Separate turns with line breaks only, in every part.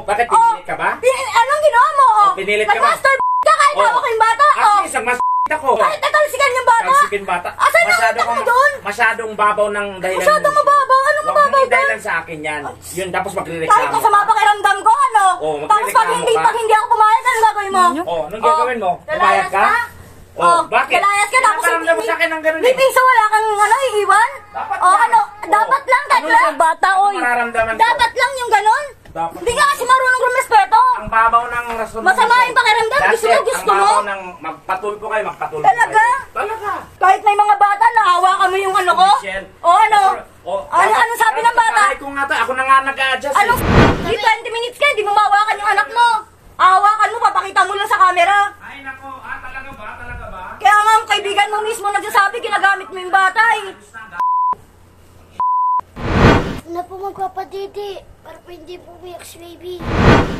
Bakit pinilit ka ba?
Anong ginawa mo?
Pinilit ka ba?
Nag-master ka kahit hawak ko yung bata.
At least, nag-master ako.
Kahit natalsikan yung bata.
Talsikin bata.
Asan yung utak mo doon?
Masyadong babaw ng dahilan.
Masyadong mababaw? Anong mababaw
Huwag
doon?
dahilan sa akin yan. Yun, tapos magre-reklamo.
Kahit masama pakiramdam ko, ano? Tapos pag hindi ako pumayag, ano gagawin mo?
Anong gagawin mo? Pumayag ka? Bakit?
Kalayas ka, tapos
Naparamdam mo sa akin ng ganun
may piso wala kang iiwan?
Dapat
dapat lang, kahit lang. Bata, oy. Dapat lang yung ganun. Hindi nga kasi marunong rumespeto.
Ang babaw ng rason.
Masama yung pakiramdam, gusto mo?
Ang babaw ng magpatulpo kayo, magpatulpo
Talaga?
kayo. Talaga?
Kahit may mga bata, nahawa kami yung ano ko? Ano sabi ng bata?
Ay, kung nga to, ako na nga nag-a-adjust.
Ano? 20 minutes ka, di mo mahawakan yung anak mo. Hawakan mo, papakita mo lang sa camera.
Ay, nako. Talaga ba? Talaga ba?
Kaya nga, ang kaibigan mo mismo nagsasabi, ginagamit mo yung bata eh.
Na po magpapadidi para po hindi po umiyak si baby.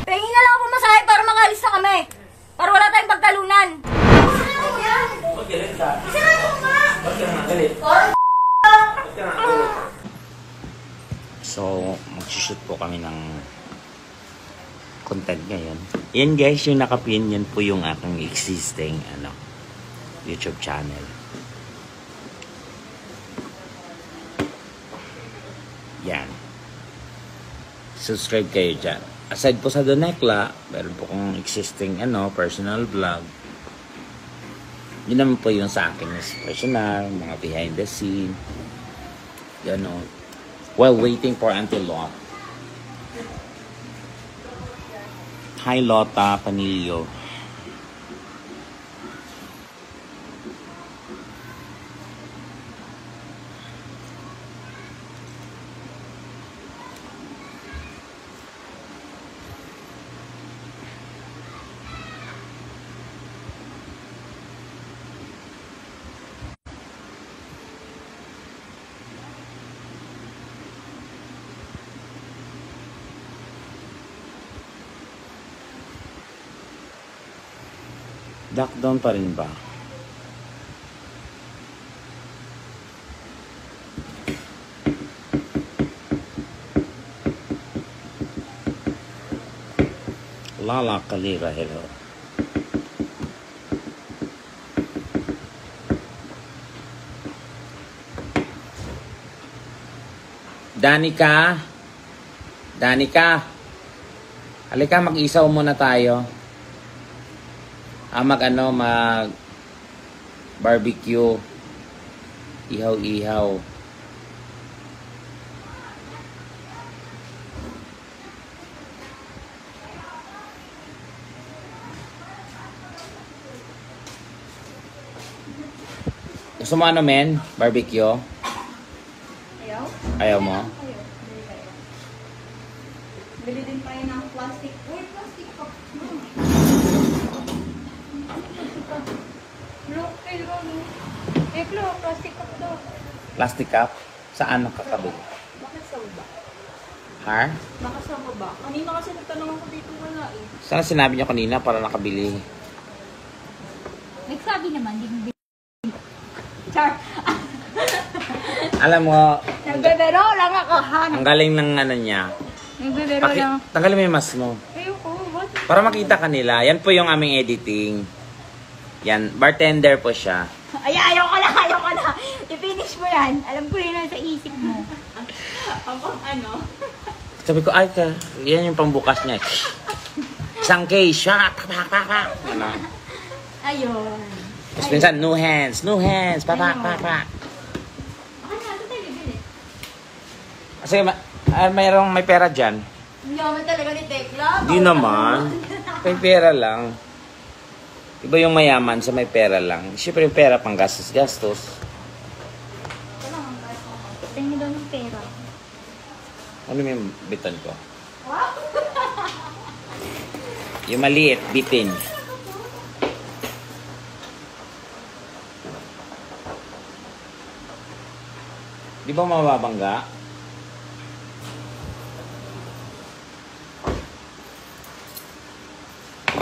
Pahingin na lang ako masahe para makalis na kami. Para wala tayong pagtalunan.
Huwag galit ka. Huwag ka nga galit. So, mag-shoot po kami ng content ngayon. Yan guys, yung nakapin, yan po yung aking existing YouTube channel. Yan. Subscribe kayo dyan. Aside po sa Donekla, meron po kong existing personal vlog. Yun naman po yung sa akin is personal, mga behind the scene. While waiting for Auntie Lot. Hi Lota Panilio. Lockdown pa rin ba? Lala Kalira, hello. Danica, halika, mag-isaw muna tayo. Mag barbecue, ihaw-ihaw. Gusto mo men? Barbecue? Ayaw mo?
Bili din tayo ng plastic. Uy, plastic cup. Plastic cup daw.
Plastic cup? Saan nakakabili?
Bakit sa baba?
Ha?
Bakit sa baba? Kanina kasi nagtanong ako dito wala eh.
Sana sinabi niyo kanina para nakabili?
Nagsabi naman, hindi. Char.
Alam mo,
Nagbebero lang ako, ha?
ang galing ng niya.
Nagbebero lang.
Tanggalin mo yung mask mo.
Ayoko, what?
Para makita kanila. Yan po yung aming editing. Yan, bartender po siya.
Ayoko na. I-finish mo yan. Alam ko yun nasa isip mo. Abang ano?
Sabi ko, ay ka, yan yung pambukas niya. Isang case, shot, ano.
Ayun.
Tapos minsan, no hands, papa.
Baka na, ito tayo bibili.
Kasi may pera dyan.
Hindi naman talaga ni Tekla.
Hindi naman. May pera lang. Iba yung mayaman sa may pera lang. Siyempre yung pera pang gastos.
Ito lang ang guys. Tingin daw ng pera.
Ano yung bitan ko? Yung maliit, bitin. Di ba mababangga?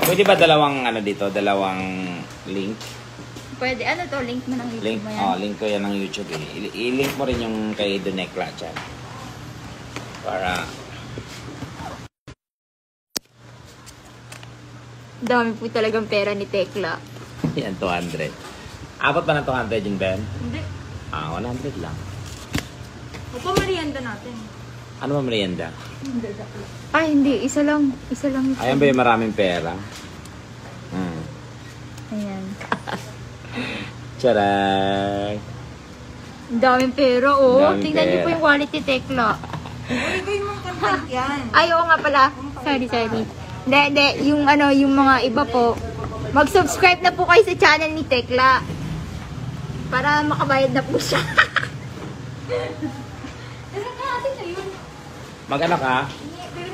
Pwede ba dalawang dito, dalawang link?
Pwede. Ano to? Link mo ng YouTube
Link,
mo yan?
link ko yan ng YouTube eh. I-link mo rin yung kay Donekla dyan. Para
Dami po talagang pera ni Tekla.
Yan, 200. Apat pa ng 200 yung Ben?
Hindi.
100 lang.
O pa merienda natin.
Ano ba merienda?
Ay, hindi. Isa lang. Isa lang.
Ayan ba yung maraming pera?
Ayan.
Charay!
Ang daming pera, oh.
Ang daming
Tingnan niyo po
pera.
yung wallet ni Tekla.
Ibigay mong content yan.
Ay, oo nga pala. Sorry. Hindi. Yung ano, yung mga iba po. Mag-subscribe na po kayo sa channel ni Tekla. Para makabayad na po siya. Pero na atin na yun.
Mag-ano ka?
Pero